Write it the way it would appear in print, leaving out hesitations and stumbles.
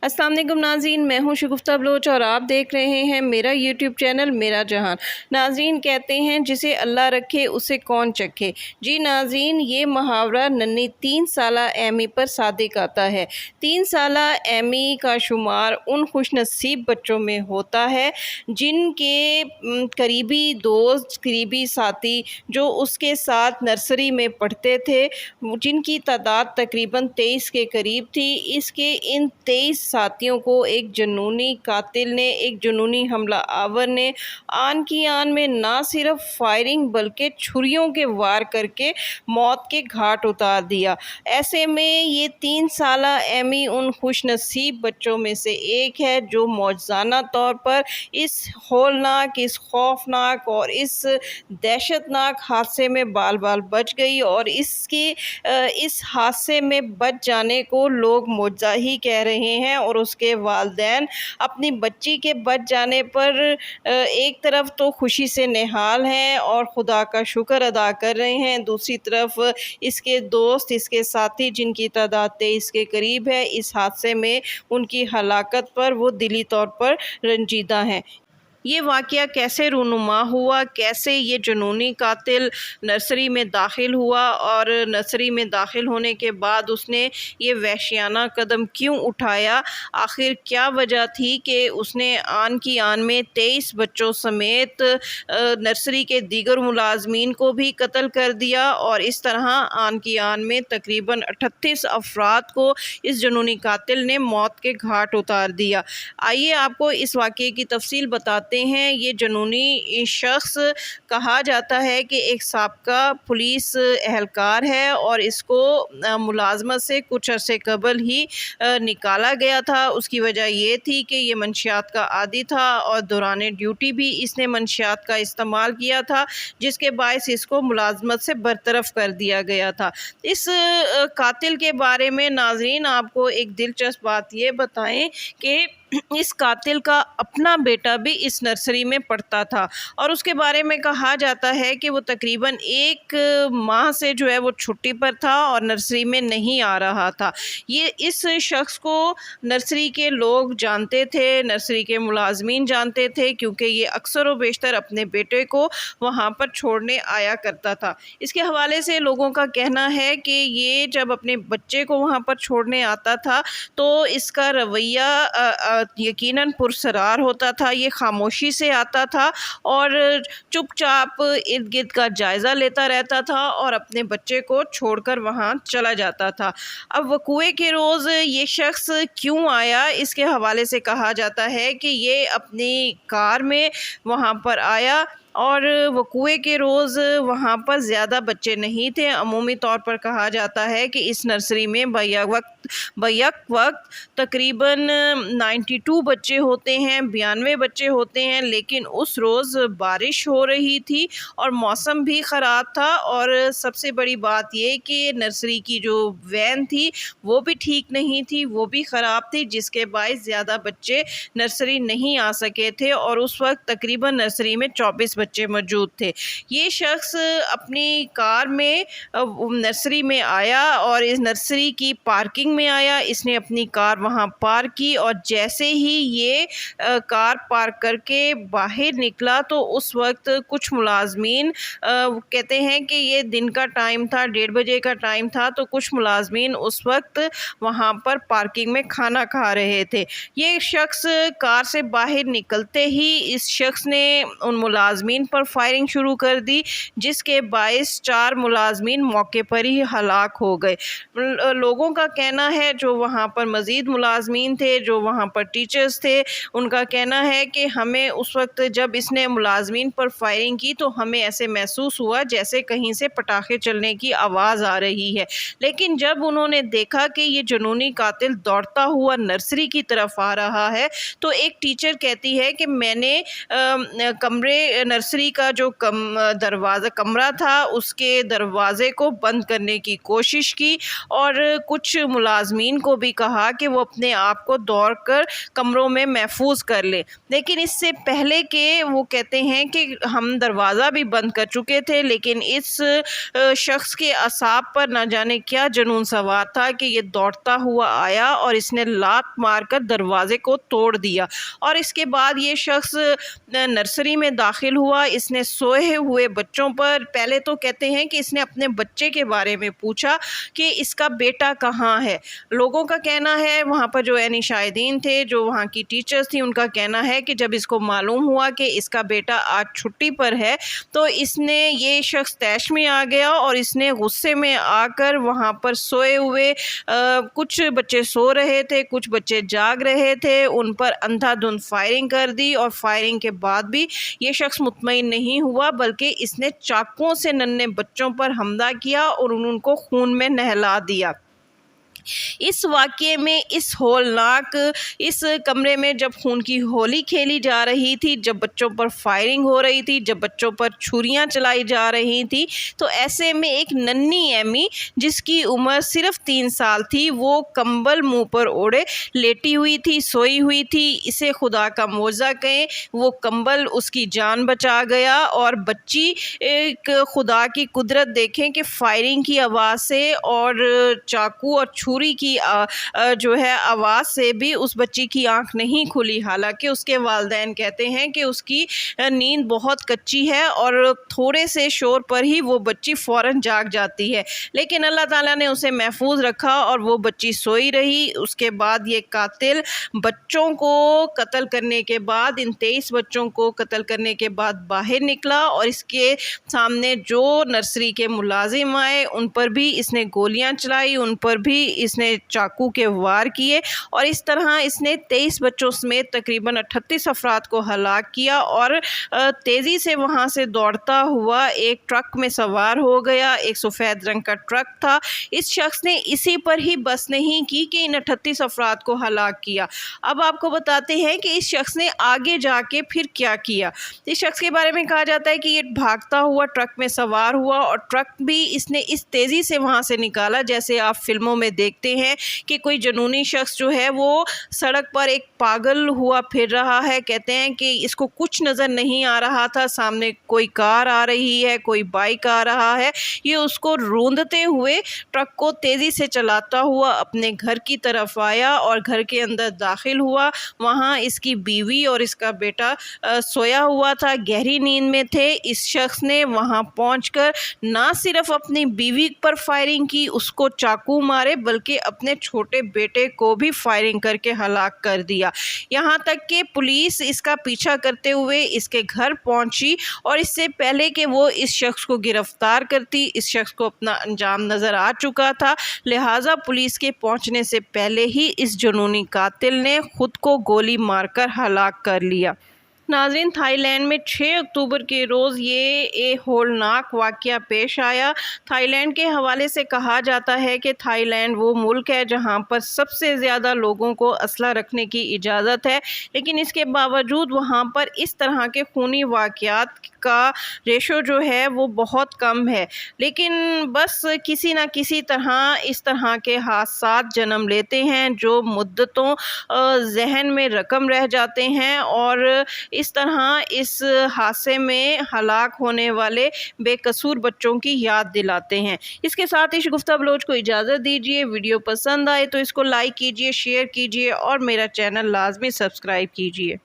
السلام علیکم ناظرین، میں ہوں شگفتہ بلوچ اور آپ دیکھ رہے ہیں میرا یوٹیوب چینل میرا جہان۔ ناظرین کہتے ہیں جسے اللہ رکھے اسے کون چکھے۔ جی ناظرین، یہ محاورہ ننھی 3 سالہ ایمی پر صادق آتا ہے۔ 3 سالہ ایمی کا شمار ان خوش نصیب بچوں میں ہوتا ہے جن کے قریبی دوست، قریبی ساتھی جو اس کے ساتھ نرسری میں پڑھتے تھے، جن کی تعداد تقریباً 23 کے قریب تھی۔ اس کے ان 23 ساتھیوں کو ایک جنونی قاتل نے، ایک جنونی حملہ آور نے آن کی آن میں نہ صرف فائرنگ بلکہ چھریوں کے وار کر کے موت کے گھاٹ اتار دیا۔ ایسے میں یہ 3 سالہ ایمی ان خوش نصیب بچوں میں سے ایک ہے جو معجزانہ طور پر اس ہولناک، اس خوفناک اور اس دہشت ناک حادثے میں بال بال بچ گئی، اور اس حادثے میں بچ جانے کو لوگ معجزہ ہی کہہ رہے ہیں، اور اس کے والدین اپنی بچی کے بچ جانے پر ایک طرف تو خوشی سے نہال ہیں اور خدا کا شکر ادا کر رہے ہیں، دوسری طرف اس کے دوست، اس کے ساتھی جن کی تعداد 23 کے قریب ہے، اس حادثے میں ان کی ہلاکت پر وہ دلی طور پر رنجیدہ ہیں۔ یہ واقعہ کیسے رونما ہوا، کیسے یہ جنونی قاتل نرسری میں داخل ہوا، اور نرسری میں داخل ہونے کے بعد اس نے یہ وحشیانہ قدم کیوں اٹھایا، آخر کیا وجہ تھی کہ اس نے آن کی آن میں 23 بچوں سمیت نرسری کے دیگر ملازمین کو بھی قتل کر دیا، اور اس طرح آن کی آن میں تقریباً 38 افراد کو اس جنونی قاتل نے موت کے گھاٹ اتار دیا۔ آئیے آپ کو اس واقعے کی تفصیل بتاتے ہیں۔ یہ جنونی شخص کہا جاتا ہے کہ ایک سابقہ پولیس اہلکار ہے، اور اس کو ملازمت سے کچھ عرصے قبل ہی نکالا گیا تھا۔ اس کی وجہ یہ تھی کہ یہ منشیات کا عادی تھا، اور دوران ڈیوٹی بھی اس نے منشیات کا استعمال کیا تھا، جس کے باعث اس کو ملازمت سے برطرف کر دیا گیا تھا۔ اس قاتل کے بارے میں ناظرین آپ کو ایک دلچسپ بات یہ بتائیں کہ اس قاتل کا اپنا بیٹا بھی اس نرسری میں پڑھتا تھا، اور اس کے بارے میں کہا جاتا ہے کہ وہ تقریباً 1 ماہ سے جو ہے وہ چھٹی پر تھا اور نرسری میں نہیں آ رہا تھا۔ یہ اس شخص کو نرسری کے لوگ جانتے تھے، نرسری کے ملازمین جانتے تھے، کیونکہ یہ اکثر و بیشتر اپنے بیٹے کو وہاں پر چھوڑنے آیا کرتا تھا۔ اس کے حوالے سے لوگوں کا کہنا ہے کہ یہ جب اپنے بچے کو وہاں پر چھوڑنے آتا تھا تو اس کا رویہ یقیناً پرسرار ہوتا تھا، یہ خاموشی سے آتا تھا اور چپ چاپ ارد گرد کا جائزہ لیتا رہتا تھا اور اپنے بچے کو چھوڑ کر وہاں چلا جاتا تھا۔ اب وقوعے کے روز یہ شخص کیوں آیا، اس کے حوالے سے کہا جاتا ہے کہ یہ اپنی کار میں وہاں پر آیا، اور وقوعے کے روز وہاں پر زیادہ بچے نہیں تھے۔ عمومی طور پر کہا جاتا ہے کہ اس نرسری میں بیک وقت تقریباً 92 بچے ہوتے ہیں، 92 بچے ہوتے ہیں، لیکن اس روز بارش ہو رہی تھی اور موسم بھی خراب تھا، اور سب سے بڑی بات یہ کہ نرسری کی جو وین تھی وہ بھی ٹھیک نہیں تھی، وہ بھی خراب تھی، جس کے باعث زیادہ بچے نرسری نہیں آ سکے تھے، اور اس وقت تقریباً نرسری میں 24 بچے موجود تھے۔ یہ شخص اپنی کار میں نرسری میں آیا اور اس نرسری کی پارکنگ میں آیا، اس نے اپنی کار وہاں پارک کی، اور جیسے ہی یہ کار پارک کر کے باہر نکلا تو اس وقت کچھ ملازمین کہتے ہیں کہ یہ دن کا ٹائم تھا، 1:30 بجے کا ٹائم تھا، تو کچھ ملازمین اس وقت وہاں پر پارکنگ میں کھانا کھا رہے تھے۔ یہ شخص کار سے باہر نکلتے ہی اس شخص نے ان ملازمین پر فائرنگ شروع کر دی، جس کے باعث 4 ملازمین موقع پر ہی ہلاک ہو گئے۔ لوگوں کا کہنا ہے، جو وہاں پر مزید ملازمین تھے، جو وہاں پر ٹیچرز تھے، ان کا کہنا ہے کہ ہمیں اس وقت جب اس نے ملازمین پر فائرنگ کی تو ہمیں ایسے محسوس ہوا جیسے کہیں سے پٹاخے چلنے کی آواز آ رہی ہے، لیکن جب انہوں نے دیکھا کہ یہ جنونی قاتل دوڑتا ہوا نرسری کی طرف آ رہا ہے تو ایک ٹیچر کہتی ہے کہ میں نے نرسری کا جو کمرہ تھا اس کے دروازے کو بند کرنے کی کوشش کی اور کچھ ملازمین کو بھی کہا کہ وہ اپنے آپ کو دوڑ کر کمروں میں محفوظ کر لے، لیکن اس سے پہلے کہ وہ کہتے ہیں کہ ہم دروازہ بھی بند کر چکے تھے، لیکن اس شخص کے اعصاب پر نہ جانے کیا جنون سوار تھا کہ یہ دوڑتا ہوا آیا اور اس نے لات مار کر دروازے کو توڑ دیا، اور اس کے بعد یہ شخص نرسری میں داخل ہوا۔ اس نے سوئے ہوئے بچوں پر پہلے تو کہتے ہیں کہ اس نے اپنے بچے کے بارے میں پوچھا کہ اس کا بیٹا کہاں ہے۔ لوگوں کا کہنا ہے، وہاں پر جو شاہدین تھے، جو وہاں کی ٹیچرز تھیں، ان کا کہنا ہے کہ جب اس کو معلوم ہوا کہ اس کا بیٹا آج چھٹی پر ہے تو یہ شخص طیش میں آ گیا اور اس نے غصے میں آ کر وہاں پر سوئے ہوئے کچھ بچے سو رہے تھے، کچھ بچے جاگ رہے تھے، ان پر اندھا دھند فائرنگ کر دی، اور فائرنگ کے بعد بھی یہ شخص مطمئن نہیں ہوا بلکہ اس نے چاقوؤں سے ننھے بچوں پر حملہ کیا اور ان کو خون میں نہلا دیا۔ اس واقعے میں اس ہولناک اس کمرے میں جب خون کی ہولی کھیلی جا رہی تھی، جب بچوں پر فائرنگ ہو رہی تھی، جب بچوں پر چھریاں چلائی جا رہی تھی، تو ایسے میں ایک ننھی ایمی جس کی عمر صرف 3 سال تھی، وہ کمبل منہ پر اوڑھے لیٹی ہوئی تھی، سوئی ہوئی تھی۔ اسے خدا کا معجزہ کہیں، وہ کمبل اس کی جان بچا گیا، اور بچی ایک خدا کی قدرت دیکھیں کہ فائرنگ کی آواز سے اور چاقو اور چھری کی جو ہے آواز سے بھی اس بچی کی آنکھ نہیں کھلی، حالانکہ اس کے والدین کہتے ہیں کہ اس کی نیند بہت کچی ہے اور تھوڑے سے شور پر ہی وہ بچی فوراً جاگ جاتی ہے، لیکن اللہ تعالیٰ نے اسے محفوظ رکھا اور وہ بچی سوئی رہی۔ اس کے بعد یہ قاتل بچوں کو قتل کرنے کے بعد، ان 23 بچوں کو قتل کرنے کے بعد باہر نکلا، اور اس کے سامنے جو نرسری کے ملازم آئے ان پر بھی اس نے گولیاں چلائی، ان پر بھی اس نے چاقو کے وار کیے، اور اس طرح اس نے 23 بچوں سمیت تقریباً 38 افراد کو ہلاک کیا، اور تیزی سے وہاں سے دوڑتا ہوا ایک ٹرک میں سوار ہو گیا۔ ایک سفید رنگ کا ٹرک تھا۔ اس شخص نے اسی پر ہی بس نہیں کی کہ ان 38 افراد کو ہلاک کیا۔ اب آپ کو بتاتے ہیں کہ اس شخص نے آگے جا کے پھر کیا کیا۔ اس شخص کے بارے میں کہا جاتا ہے کہ یہ بھاگتا ہوا ٹرک میں سوار ہوا، اور ٹرک بھی اس نے اس تیزی سے وہاں سے نکالا جیسے آپ فلموں میں دیکھتے ہیں کہ کوئی جنونی شخص جو ہے وہ سڑک پر ایک پاگل ہوا پھر رہا ہے۔ کہتے ہیں کہ اس کو کچھ نظر نہیں آ رہا تھا، سامنے کوئی کار آ رہی ہے، کوئی بائک آ رہا ہے، یہ اس کو روندتے ہوئے ٹرک کو تیزی سے چلاتا ہوا اپنے گھر کی طرف آیا اور گھر کے اندر داخل ہوا۔ وہاں اس کی بیوی اور اس کا بیٹا سویا ہوا تھا، گہری نیند میں تھے۔ اس شخص نے وہاں پہنچ کر نہ صرف اپنی بیوی پر فائرنگ کی، اس کو چاقو مارے، بلکہ اپنے چھوٹے بیٹے کو بھی فائرنگ کر کے ہلاک کر دیا، یہاں تک کہ پولیس اس کا پیچھا کرتے ہوئے اس کے گھر پہنچی، اور اس سے پہلے کہ وہ اس شخص کو گرفتار کرتی، اس شخص کو اپنا انجام نظر آ چکا تھا، لہٰذا پولیس کے پہنچنے سے پہلے ہی اس جنونی قاتل نے خود کو گولی مار کر ہلاک کر لیا۔ ناظرین، تھائی لینڈ میں 6 اکتوبر کے روز یہ ہولناک واقعہ پیش آیا۔ تھائی لینڈ کے حوالے سے کہا جاتا ہے کہ تھائی لینڈ وہ ملک ہے جہاں پر سب سے زیادہ لوگوں کو اسلحہ رکھنے کی اجازت ہے، لیکن اس کے باوجود وہاں پر اس طرح کے خونی واقعات کا ریشو جو ہے وہ بہت کم ہے، لیکن بس کسی نہ کسی طرح اس طرح کے حادثات جنم لیتے ہیں جو مدتوں ذہن میں رقم رہ جاتے ہیں، اور اس طرح اس حادثے میں ہلاک ہونے والے بے قصور بچوں کی یاد دلاتے ہیں۔ اس کے ساتھ ہی شگفتہ بلوچ کو اجازت دیجیے۔ ویڈیو پسند آئے تو اس کو لائک کیجیے، شیئر کیجیے اور میرا چینل لازمی سبسکرائب کیجیے۔